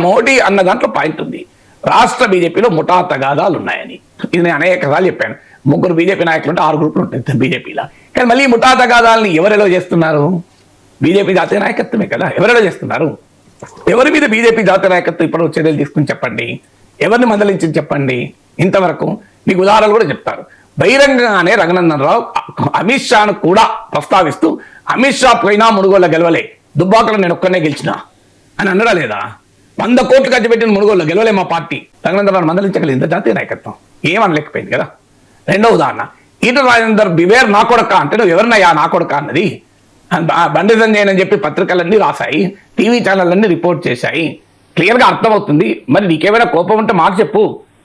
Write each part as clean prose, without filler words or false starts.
మోడీ అన్న దాంట్లో పాయింట్ ఉంది. రాష్ట్ర బీజేపీలో ముఠా తగాదాలు ఉన్నాయని ఇది నేను అనేక సార్లు చెప్పాను. 3 బీజేపీ నాయకులు ఉంటే 6 గ్రూపులు ఉంటాయి బీజేపీలో. కానీ మళ్ళీ ముఠా తగాదాలని ఎవరెలో చేస్తున్నారు? బీజేపీ జాతీయ నాయకత్వమే కదా. ఎవరెలో చేస్తున్నారు? ఎవరి మీద బీజేపీ జాతీయ నాయకత్వం ఇప్పుడు చర్యలు తీసుకుని చెప్పండి, ఎవరిని మందలించి చెప్పండి. ఇంతవరకు మీకు ఉదాహరణలు కూడా చెప్తారు. బహిరంగంగానే రఘునందన్ రావు అమిత్ షాను కూడా ప్రస్తావిస్తూ అమిత్ షా పోయినా మునుగోళ్ళ గెలవలే, దుబ్బాకలో నేను ఒక్కనే గెలిచినా అని అన్నడా లేదా? 100 కోట్లు ఖర్చు పెట్టిన మునుగోళ్ళ గెలవలే మా పార్టీ. రఘునందన్ రావు మందలించగలిగింది జాతీయ నాయకత్వం? ఏమనలేకపోయింది కదా. రెండో ఉదాహరణ, ఈటల రాజేందర్ బివేర్ నా కొడక అంటే నువ్వు ఎవరినయ్యా నా కొడక అన్నది? బండి సంజయ్ అని చెప్పి పత్రికలన్నీ రాశాయి, టీవీ ఛానళ్ళన్నీ రిపోర్ట్ చేశాయి, క్లియర్గా అర్థమవుతుంది. మరి నీకేమైనా కోపం ఉంటే మాకు చెప్పు.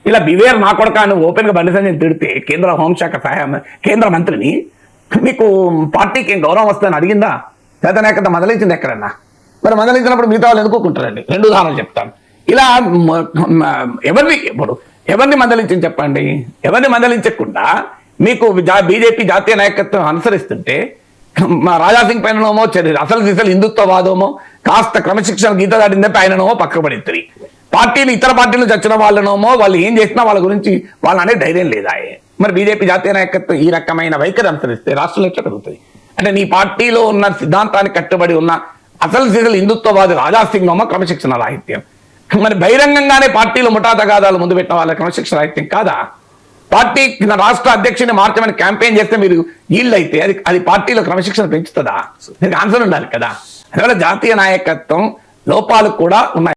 ఇలా బివేర్ నా కొడక అని ఓపెన్గా బండి సంజయ్ తిడితే కేంద్ర హోంశాఖ కేంద్ర మంత్రిని మీకు పార్టీకి ఏం గౌరవం వస్తుందని అడిగిందా? జాతీయ నాయకత్వం మందలించింది ఎక్కడన్నా? మరి మందలించినప్పుడు మిగతా వాళ్ళు ఎందుకుంటారండి? 2 ఉదాహరణలు చెప్తాను. ఇలా ఎవరిని మందలించింది చెప్పండి. ఎవరిని మందలించకుండా మీకు బీజేపీ జాతీయ నాయకత్వం అనుసరిస్తుంటే రాజాసింగ్ పైననోమో అసలు హిందుత్వవాదమో కాస్త క్రమశిక్షణ గీత దాటిందంటే ఆయననోమో పక్కబడిద్ది. పార్టీలు ఇతర పార్టీలు చచ్చిన వాళ్ళనోమో వాళ్ళు ఏం చేసినా వాళ్ళ గురించి వాళ్ళు అనే ధైర్యం లేదా? మరి బీజేపీ జాతీయ నాయకత్వం ఈ రకమైన వైఖరి అనుసరిస్తే రాష్ట్రంలో ఎట్లా కలుగుతుంది? అంటే నీ పార్టీలో ఉన్న సిద్ధాంతానికి కట్టుబడి ఉన్న అసలు హిందుత్వవాది రాజాసింగ్ నోమో క్రమశిక్షణ రాహిత్యం. మరి బహిరంగంగానే పార్టీలో ముఠా తగాదాలు ముందు పెట్టిన వాళ్ళ క్రమశిక్షణ రాహిత్యం కాదా? పార్టీ రాష్ట్ర అధ్యక్షుని మార్చమని క్యాంపెయిన్ చేస్తే మీరు ఈళ్ళు అయితే అది పార్టీలో క్రమశిక్షణ పెంచుతుందా? దీనికి ఆన్సర్ ఉండాలి కదా. అందువల్ల జాతీయ నాయకత్వం లోపాలు కూడా ఉన్నాయి.